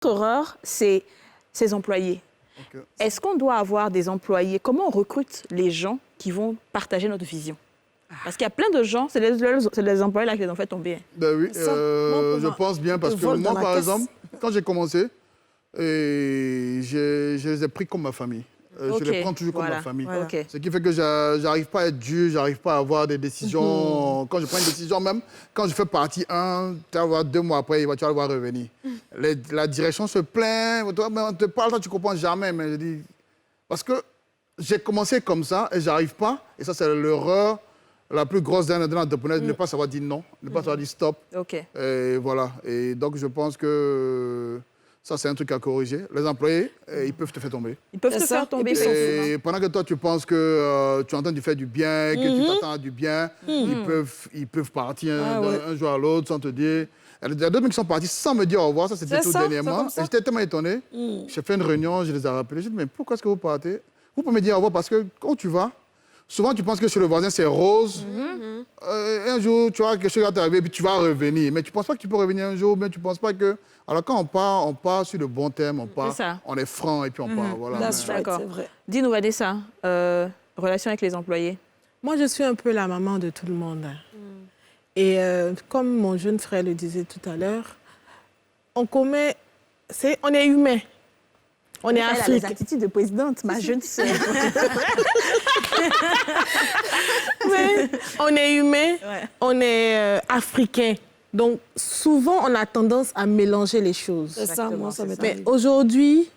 Notre horreur, c'est ses employés. Okay. Est-ce qu'on doit avoir des employés? Comment on recrute les gens qui vont partager notre vision? Parce qu'il y a plein de gens, c'est les employés là qui les ont fait tomber. Ben oui, je pense bien parce que moi, par exemple, quand j'ai commencé, je les ai pris comme ma famille. Je les prends toujours comme ma famille. Voilà. Okay. Ce qui fait que j'arrive pas à être dur, j'arrive pas à avoir des décisions. Quand je prends une décision, même quand je fais partie 1, tu vas voir 2 mois après, tu vas le voir revenir. La direction se plaint, on te parle, toi, tu comprends jamais. Mais je dis, parce que j'ai commencé comme ça et j'arrive pas, et ça, c'est l'erreur la plus grosse d'un entrepreneur, ne pas savoir dire non, ne pas savoir dire stop. Okay. Et voilà. Et donc, je pense que ça, c'est un truc à corriger. Les employés, ils peuvent te faire tomber. Ils peuvent te faire tomber. Et pendant que toi, tu penses que tu es en train de faire du bien, que tu t'attends à du bien, ils peuvent partir un jour à l'autre sans te dire... Il y a d'autres qui sont partis sans me dire au revoir. Ça, c'était tout dernièrement. Et j'étais tellement étonné. J'ai fait une réunion, je les ai rappelés. Je dis, mais pourquoi est-ce que vous partez? Vous pouvez me dire au revoir parce que quand tu vas, souvent, tu penses que chez le voisin, c'est rose. Un jour, tu vois, quelque chose va t'arriver et puis tu vas revenir. Mais tu ne penses pas que tu peux revenir un jour, mais tu ne penses pas que... Alors, quand on part sur le bon terme, on est franc et puis on part. Voilà. D'accord. Dis-nous, Vanessa, relation avec les employés. Moi, je suis un peu la maman de tout le monde. Et comme mon jeune frère le disait tout à l'heure, on est humain. On est africain. Elle a les attitudes de présidente, ma jeune sœur. On est humain, on est africain. Donc, souvent, on a tendance à mélanger les choses. C'est ça, moi, ça m'est arrivé. Mais aujourd'hui,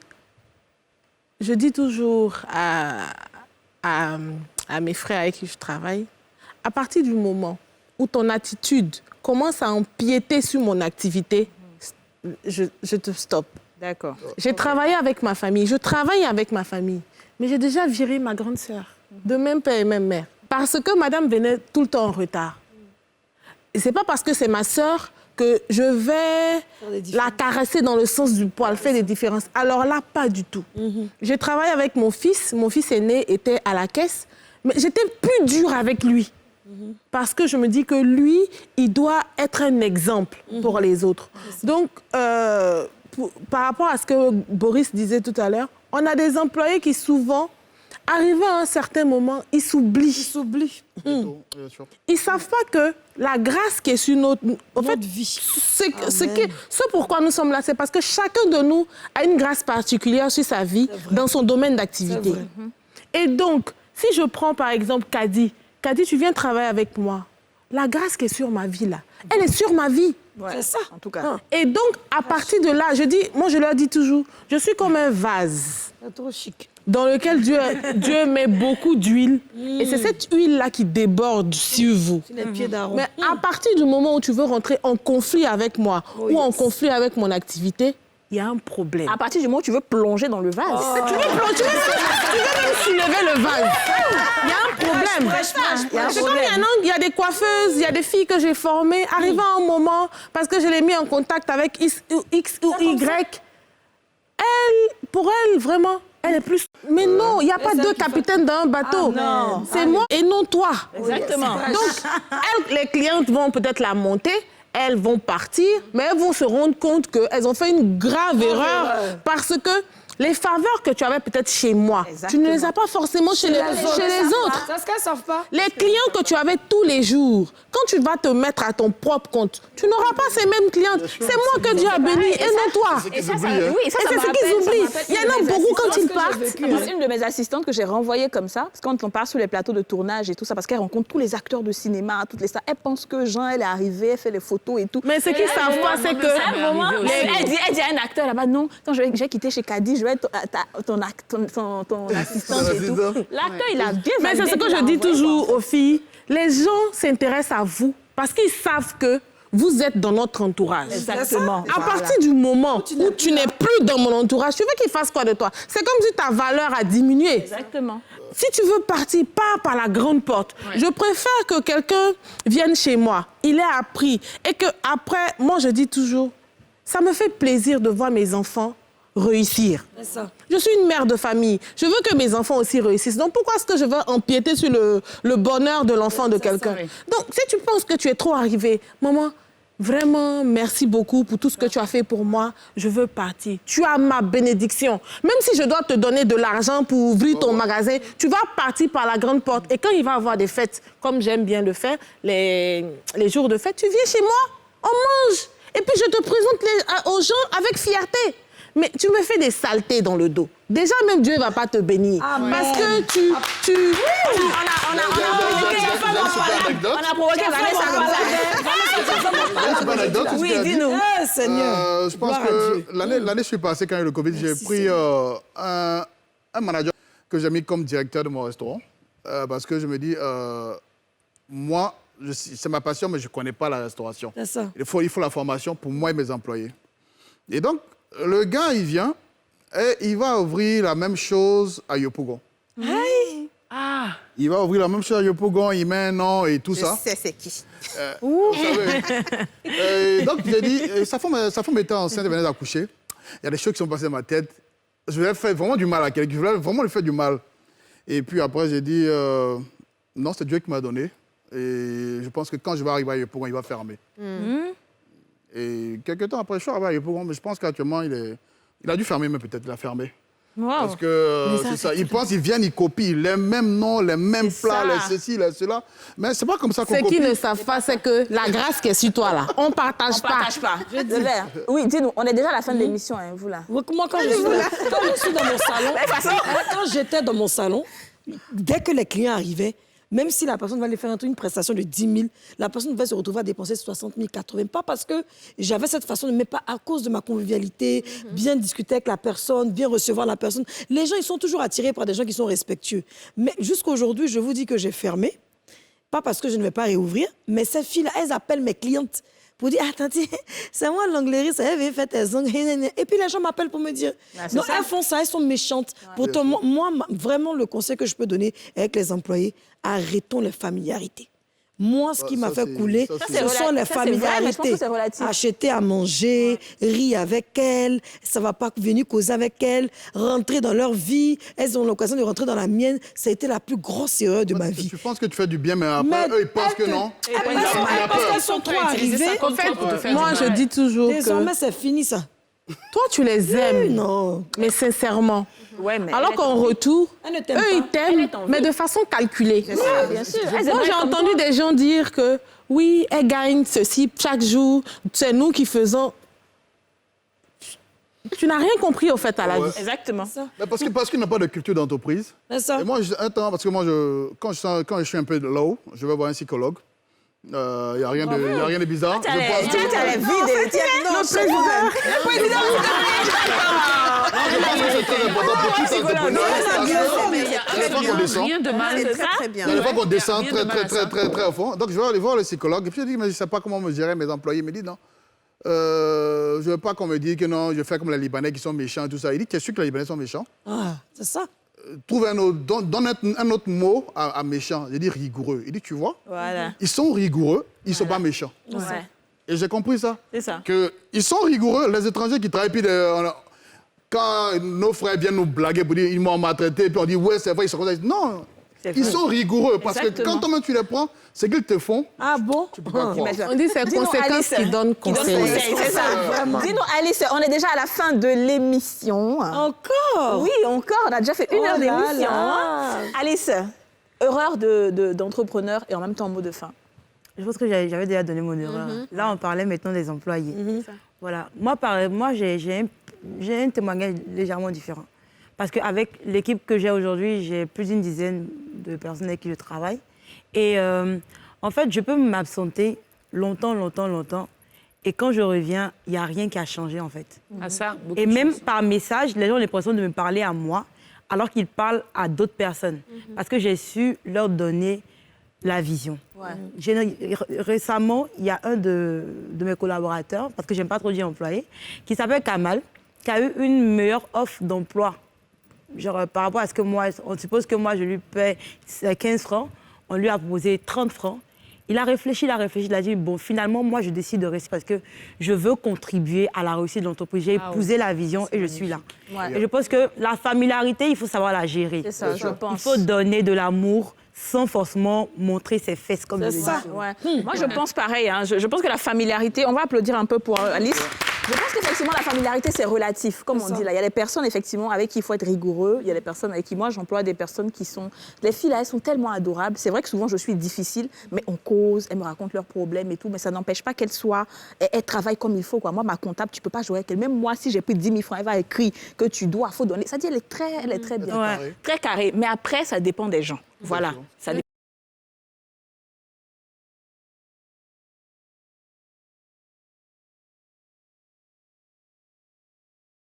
je dis toujours à mes frères avec qui je travaille, à partir du moment où ton attitude commence à empiéter sur mon activité, je te stoppe. D'accord. J'ai travaillé avec ma famille, je travaille avec ma famille, mais j'ai déjà viré ma grande sœur, de même père et même mère, parce que madame venait tout le temps en retard. Et c'est pas parce que c'est ma sœur que je vais la caresser dans le sens du poil, faire des différences. Alors là, pas du tout. J'ai travaillé avec mon fils aîné était à la caisse, mais j'étais plus dure avec lui. Parce que je me dis que lui, il doit être un exemple pour les autres. Donc, par rapport à ce que Boris disait tout à l'heure, on a des employés qui souvent, arrivés à un certain moment, ils s'oublient. Ils ne savent pas que la grâce qui est sur notre vie, ce pourquoi nous sommes là, c'est parce que chacun de nous a une grâce particulière sur sa vie, dans son domaine d'activité. Et donc, si je prends par exemple Kadi, tu viens travailler avec moi. La grâce qui est sur ma vie, là, elle est sur ma vie. Ouais, c'est ça, en tout cas. Et donc, à partir de là, je leur dis toujours, je suis comme un vase. C'est trop chic. Dans lequel Dieu met beaucoup d'huile. Et c'est cette huile-là qui déborde sur vous. Les pieds d'arôme. Mais à partir du moment où tu veux rentrer en conflit avec moi ou en conflit avec mon activité, il y a un problème. À partir du moment où tu veux plonger dans le vase. Tu veux même soulever le vase. Il y a un problème. C'est comme il y a des coiffeuses, il y a des filles que j'ai formées, arrivant à un moment, parce que je l'ai mis en contact avec X ou Y, pour elle, vraiment, elle est plus... Mais non, il n'y a pas deux capitaines dans un bateau. C'est moi et non toi. Exactement. Donc, les clientes vont peut-être la monter, elles vont partir, mais elles vont se rendre compte qu'elles ont fait une grave erreur parce que les faveurs que tu avais peut-être chez moi, tu ne les as pas forcément chez les autres. C'est ce qu'elles ne savent pas. Les clients que tu avais tous les jours, quand tu vas te mettre à ton propre compte, tu n'auras pas ces mêmes clientes. C'est moi que Dieu a béni et non toi. Et ça, oui, ça c'est ce qu'ils oublient. Il y en a beaucoup quand ils partent. Une de mes assistantes que j'ai renvoyée comme ça, parce que quand on part sur les plateaux de tournage et tout ça, parce qu'elle rencontre tous les acteurs de cinéma, toutes les stars, elle pense que Jean, elle est arrivée, elle fait les photos et tout. Mais ce qu'ils ne savent pas, c'est que... Elle dit à un acteur là-bas, non, quand j'ai quitté chez Kadi, je vais être ton assistante et tout. L'acteur, il a bien validé. Mais c'est ce que je dis toujours aux filles. Les gens s'intéressent à vous parce qu'ils savent que vous êtes dans notre entourage. Exactement. À partir du moment où tu n'es plus dans mon entourage, tu veux qu'ils fassent quoi de toi? C'est comme si ta valeur a diminué. Exactement. Si tu veux partir, pars par la grande porte. Ouais. Je préfère que quelqu'un vienne chez moi, il est appris, et qu'après, moi je dis toujours, ça me fait plaisir de voir mes enfants réussir. Ça. Je suis une mère de famille. Je veux que mes enfants aussi réussissent. Donc, pourquoi est-ce que je veux empiéter sur le bonheur de l'enfant de quelqu'un? Donc, si tu penses que tu es trop arrivé, maman, vraiment, merci beaucoup pour tout ce que tu as fait pour moi. Je veux partir. Tu as ma bénédiction. Même si je dois te donner de l'argent pour ouvrir ton magasin, tu vas partir par la grande porte. Et quand il va y avoir des fêtes, comme j'aime bien le faire, les jours de fête, tu viens chez moi, on mange. Et puis je te présente aux gens avec fierté. Mais tu me fais des saletés dans le dos. Déjà, même Dieu ne va pas te bénir. Parce que tu... On a provoqué Vanessa comme ça. Oui, dis-nous. Seigneur. Je pense que l'année je suis passée, quand il y a eu le Covid, j'ai pris un manager que j'ai mis comme directeur de mon restaurant. Parce que je me dis, moi, c'est ma passion, mais je ne connais pas la restauration. C'est ça. Il faut la formation pour moi et mes employés. Et donc, le gars, il vient et il va ouvrir la même chose à Yopougon. Il va ouvrir la même chose à Yopougon, il met un nom et tout ça. Je sais c'est qui. Vous savez. Donc, j'ai dit, sa femme était enceinte, elle venait d'accoucher. Il y a des choses qui sont passées dans ma tête. Je voulais faire vraiment du mal à quelqu'un, je voulais vraiment lui faire du mal. Et puis après, j'ai dit, non, c'est Dieu qui m'a donné. Et je pense que quand je vais arriver à Yopougon, il va fermer. Et quelques temps après, je suis arrivé à Yopougon, mais je pense qu'actuellement, il a dû fermer, mais peut-être il a fermé. Wow. Parce que c'est ça, ils pensent, ils viennent, ils copient les mêmes noms, les mêmes plats, les ceci, les cela. Mais c'est pas comme ça qu'on copie. Ce qu'ils ne savent pas, c'est que la grâce qui est sur toi, là, on ne partage pas. On ne partage pas. Oui, dis-nous, on est déjà à la fin de l'émission, hein, vous là. Moi, quand je suis dans mon salon, quand j'étais dans mon salon, dès que les clients arrivaient, même si la personne va aller faire une prestation de 10 000, la personne va se retrouver à dépenser 60 000, 80 000. Pas parce que j'avais cette façon, mais pas à cause de ma convivialité, bien discuter avec la personne, bien recevoir la personne. Les gens, ils sont toujours attirés par des gens qui sont respectueux. Mais jusqu'à aujourd'hui, je vous dis que j'ai fermé. Pas parce que je ne vais pas réouvrir, mais ces filles-là, elles appellent mes clientes pour dire, attendez, c'est moi l'anglairie, ça avait fait tes ongles. Et puis les gens m'appellent pour me dire, non, elles font ça, elles sont méchantes. Pourtant, moi, vraiment, le conseil que je peux donner avec les employés, arrêtons les familiarités. Moi, ce qui m'a fait couler, ce sont les familiarités. Acheter à manger, rire avec elles, ça ne va pas venir causer avec elles, rentrer dans leur vie, elles ont l'occasion de rentrer dans la mienne. Ça a été la plus grosse erreur de ma vie. Tu penses que tu fais du bien, mais après, eux, ils pensent que non. Parce qu'elles sont trop arrivées. En fait, moi, je dis toujours que... Désormais, c'est fini, ça. Toi, tu les aimes. Non. Mais sincèrement. Ouais, mais alors qu'en retour, Elle ne t'aime eux, pas. ils t'aiment, mais de façon calculée. C'est ça, bien sûr. Moi, j'ai entendu des gens dire que, oui, elle gagne ceci chaque jour, c'est nous qui faisons... Tu n'as rien compris, au fait, à la vie. Exactement. Mais parce qu'il n'a pas de culture d'entreprise. C'est ça. Et moi, parce que moi, quand je suis un peu low, je vais voir un psychologue. Il n'y a rien de bizarre. Tu as la vie de Non, président. Je pense que c'est très important pour tout entrepreneur. Rien de mal. C'est très bien. Il faut qu'on descende très au fond. Donc, je vais aller voir le psychologue. Et puis, je dis, mais je ne sais pas comment me gérer mes employés. Il me dit, non. Je ne veux pas qu'on me dise que non, je fais comme les Libanais qui sont méchants et tout ça. Il dit, tu es sûr que les Libanais sont méchants? Ah, c'est ça. Trouve donne un autre mot à méchant. Je dis rigoureux. Il dit, tu vois, Voilà. ils sont rigoureux, ils ne sont pas méchants. Ouais. Et j'ai compris ça. C'est ça. Ils sont rigoureux, les étrangers qui travaillent, puis quand nos frères viennent nous blaguer pour dire ils m'ont maltraité, puis on dit ouais, c'est vrai, ils sont comme ça. Non, ils sont rigoureux parce que quand toi-même tu les prends, c'est qu'ils te font. Ah bon? Tu peux pas croire. On dit c'est conséquences qui donnent conseil. C'est ça. Dis-nous, Alice, on est déjà à la fin de l'émission. Encore? Oui, encore. On a déjà fait une heure d'émission. Alice, erreur d'entrepreneur et en même temps mot de fin. Je pense que j'avais déjà donné mon erreur. Là, on parlait maintenant des employés. Voilà. Moi, j'ai un témoignage légèrement différent. Parce qu'avec l'équipe que j'ai aujourd'hui, j'ai plus d'une dizaine de personnes avec qui je travaille. Et en fait, je peux m'absenter longtemps. Et quand je reviens, il n'y a rien qui a changé, en fait. Et même par message, les gens ont l'impression de me parler à moi, alors qu'ils parlent à d'autres personnes. Parce que j'ai su leur donner la vision. Récemment, il y a un de mes collaborateurs, parce que je n'aime pas trop dire employé, qui s'appelle Kamal, qui a eu une meilleure offre d'emploi. Genre, par rapport à ce que moi, on suppose que moi, je lui paie 15 francs, on lui a proposé 30 francs. Il a réfléchi, il a dit, bon, finalement, moi, je décide de rester parce que je veux contribuer à la réussite de l'entreprise. J'ai épousé la vision et je suis là. Et je pense que la familiarité, il faut savoir la gérer. C'est ça, je pense. Il faut donner de l'amour sans forcément montrer ses fesses comme C'est je le ça. dis. Ouais. Moi, je pense pareil. Hein. Je pense que la familiarité, on va applaudir un peu pour Alice. Je pense qu'effectivement, la familiarité, c'est relatif. Comme on dit là, il y a des personnes, effectivement, avec qui il faut être rigoureux. Il y a des personnes avec qui, moi, j'emploie des personnes qui sont... Les filles, là, elles sont tellement adorables. C'est vrai que souvent, je suis difficile, mais on cause, elles me racontent leurs problèmes et tout, mais ça n'empêche pas qu'elles soient... Elles travaillent comme il faut, quoi. Moi, ma comptable, tu peux pas jouer avec elle. Même moi, si j'ai pris 10 000 francs, elle va écrire que tu dois, faut donner. Ça dit, elle est très bien. Ouais. Très carrée. Mais après, ça dépend des gens. Voilà. Ça dépend